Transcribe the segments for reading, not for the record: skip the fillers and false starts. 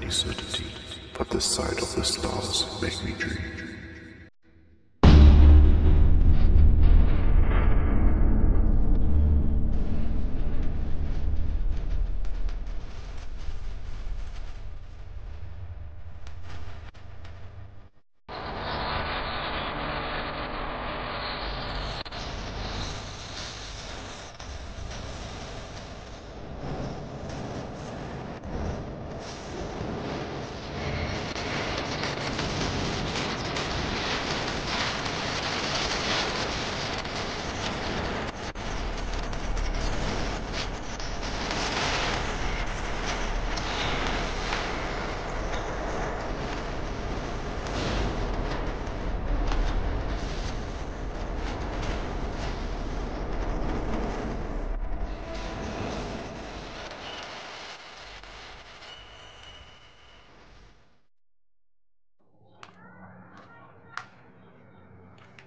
any certainty, but the sight of the stars make me dream.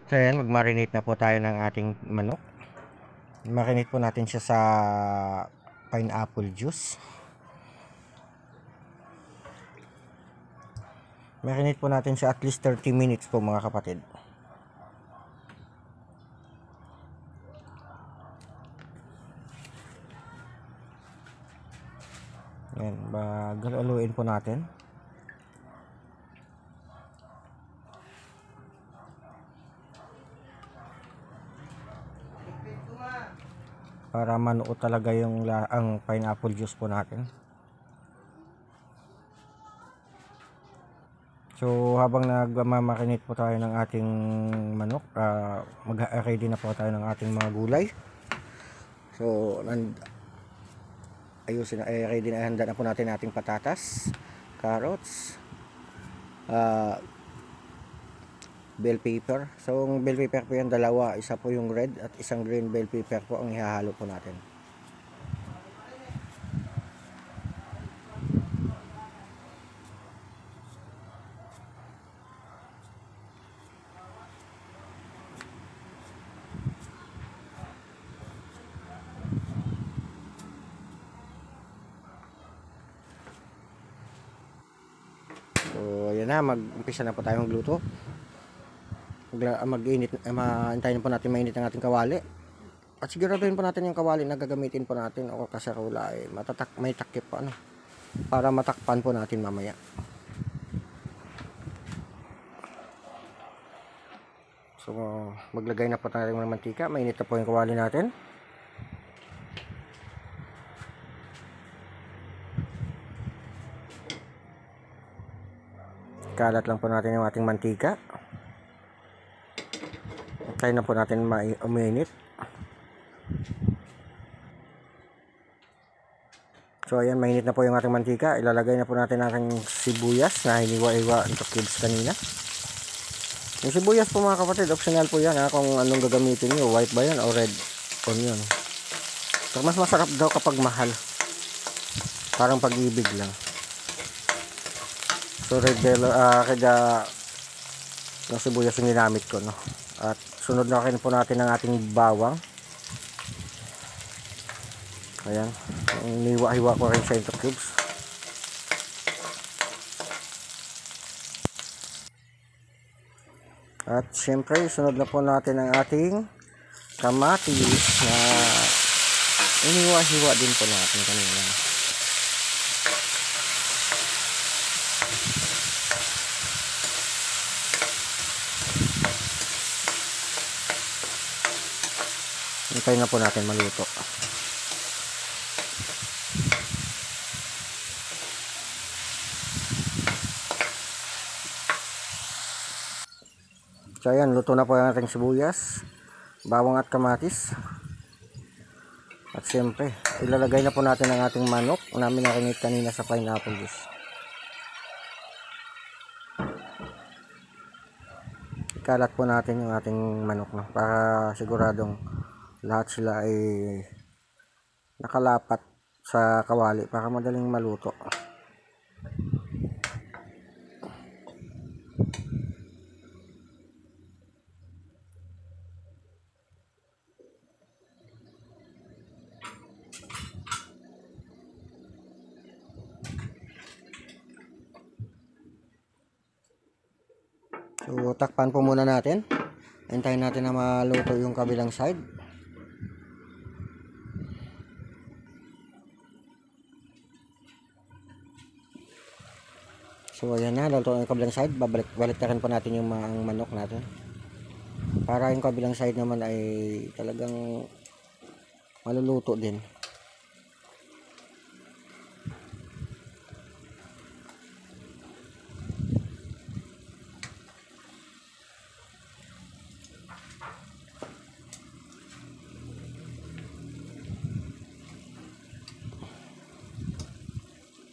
So ayan, mag-marinate na po tayo ng ating manok. Marinate po natin siya sa pineapple juice. Marinate po natin siya at least 30 minutes po mga kapatid. Ayan, galuin po natin. Para manuot talaga yung ang pineapple juice po natin. So habang nagmamarinate po tayo ng ating manok, mag-ready na po tayo ng ating mga gulay. So ready na, handa na po natin ating patatas, carrots, bell pepper. So ang bell pepper po yan, dalawa, isa po yung red at isang green bell pepper po ang ihahalo po natin. So ayan na, mag-umpisa na po tayong magluto. Antayin po natin mainit ang ating kawali. At siguraduhin po natin yung kawali na gagamitin po natin o kaserola ay may takip po, para matakpan po natin mamaya. So maglagay na po tayo ng mantika. Mainit na po yung kawali natin. Kalat lang po natin yung ating mantika. Tayo na po natin uminit. So ayan, mainit na po yung ating mantika. Ilalagay na po natin ang ating sibuyas na hiniwa-iwa into cubes kanina. Yung sibuyas po mga kapatid, optional po yan kung anong gagamitin nyo, white ba yan o red onion. So mas masarap daw kapag mahal, parang pag-ibig lang. So red kaya yung sibuyas yung ginamit ko, At sunod na rin po natin ang ating bawang. Ayan, niwa-hiwa ko rin siya into cubes. At syempre, sunod na po natin ang ating kamatis na iniwa-hiwa din po natin kanina. Hintayin na po natin maluto. So ayan, luto na po ang ating sibuyas, bawang at kamatis. At siyempre, ilalagay na po natin ang ating manok na minarinate kanina sa pineapple juice. Ikalat po natin yung ating manok para siguradong lahat sila ay nakalapat sa kawali para madaling maluto. So takpan po muna natin. Hintayin natin na maluto yung kabilang side. So ayan na, luto yung kabilang side. Balik na rin po natin yung manok natin. Para yung kabilang side naman ay talagang maluluto din.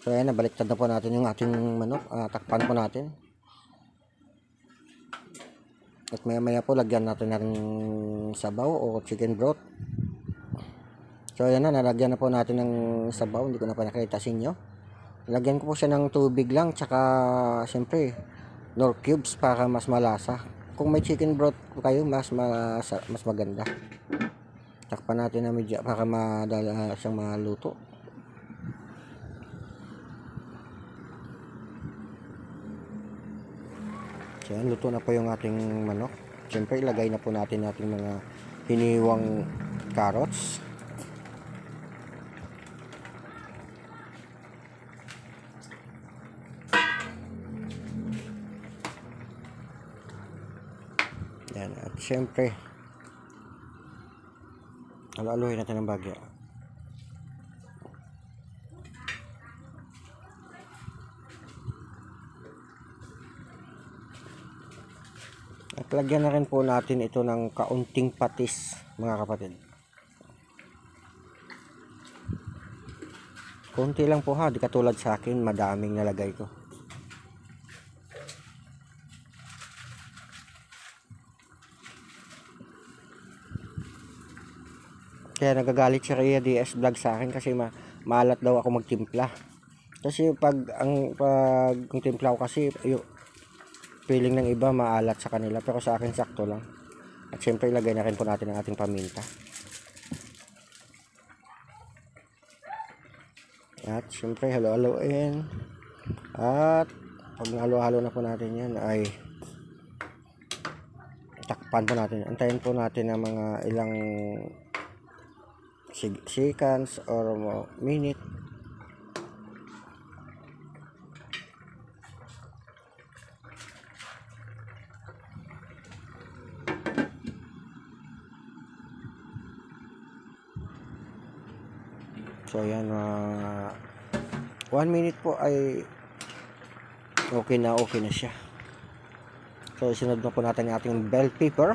So ayan, nabaliktad na po natin yung ating manok. Takpan po natin. At maya po lagyan natin ng sabaw o chicken broth. So ayan na, nalagyan na po natin ng sabaw. Hindi ko na pa nakita sa inyo. Lagyan ko po siya ng tubig lang. Tsaka siyempre Knorr cubes para mas malasa. Kung may chicken broth kayo, mas maganda. Takpan natin na medya para madala siyang maluto. So, yan, luto na po yung ating manok. Siyempre, ilagay na po natin mga hiniwang carrots. Yan, at siyempre, haluhaluin natin ng bagya. At lagyan na rin po natin ito ng kaunting patis, mga kapatid. Kunti lang po ha, di katulad sa akin, madaming nalagay ko. Kaya nagagalit si Rhea DS Vlog sa akin kasi maalat daw ako magtimpla. Kasi pag timpla ko kasi yung feeling ng iba maalat sa kanila, pero sa akin sakto lang. At syempre ilagay na rin po natin ang ating paminta. At syempre halo-haloin. At pag halo-halo na po natin yan ay takpan po natin. Antayin po natin ng mga ilang seconds or minute. So yan, 1 minute po ay okay na siya. So isunod na po natin yung ating bell pepper.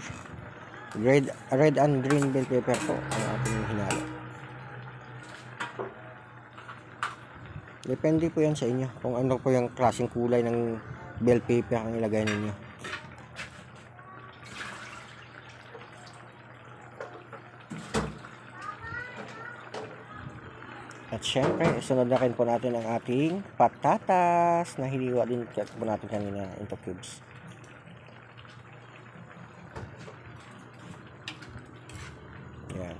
Red and green bell pepper po ang ating hinalo. Depende po yan sa inyo kung ano po yung klaseng kulay ng bell pepper ang ilagay ninyo. At syempre, isunod na rin po natin ang ating patatas na hiniwa din po natin kanina into cubes. Yan.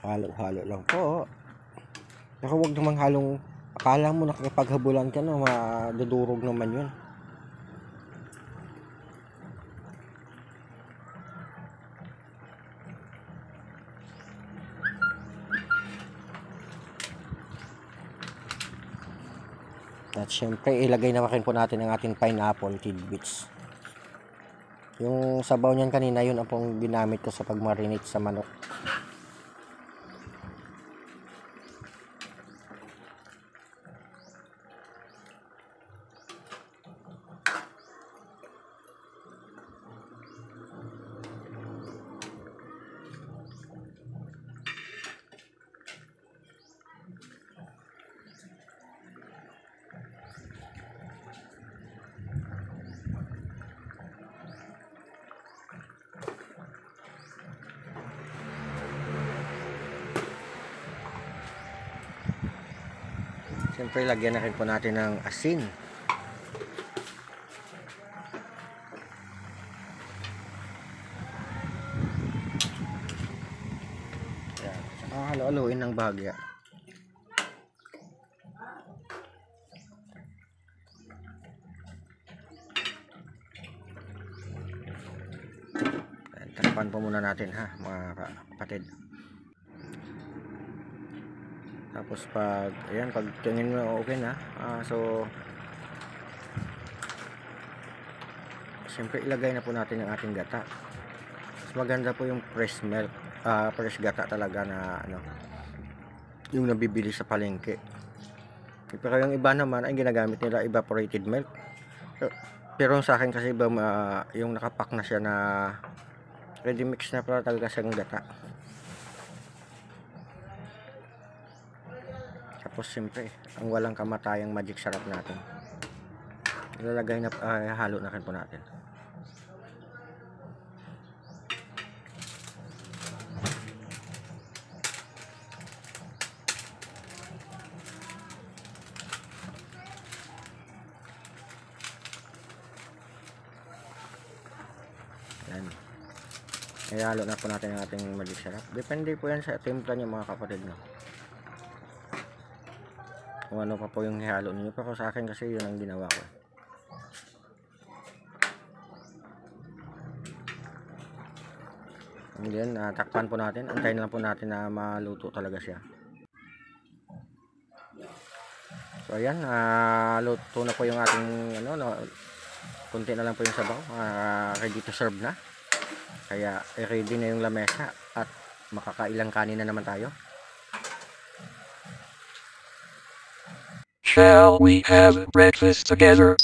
Halo-halo lang po. Pero huwag namang halong, akala mo nakikipaghabulan ka na, madudurog naman yun. At syempre, ilagay na rin po natin ang ating pineapple tidbits. Yung sabaw niyan kanina, yun ang pong ginamit ko sa pag-marinate sa manok. Siyempre, lagyan na rin po natin ng asin. Yan. Saka halo-haloin ng bahagya. Takpan po muna natin ha mga kapatid. Tapos pag ayan, pag tingin mo okay na, so siyempre ilagay na po natin yung ating gata. Mas maganda po yung fresh milk, fresh gata talaga na ano, yung nabibili sa palengke. Pero yung iba naman ay ginagamit nila evaporated milk. Pero sa akin kasi iba, yung nakapack na siya na ready mix na pala talaga siyang gata. Tapos siyempre ang walang kamatayang magic sarap natin, ilalagay na, halo na rin po natin. Yan. Ihalo na po natin ang ating magic sarap. Depende po yan sa timpla niyo mga kapatid, no? Kung ano pa po yung ihalo niyo. Pero sa akin kasi yun ang ginawa ko. And then, takpan po natin. Antayin lang po natin na maluto talaga siya. So ayan, luto na po yung ating ano, no, konti na lang po yung sabaw, ready to serve na. Kaya ready na yung lamesa at makakailang kanin na naman tayo. Shall we have breakfast together?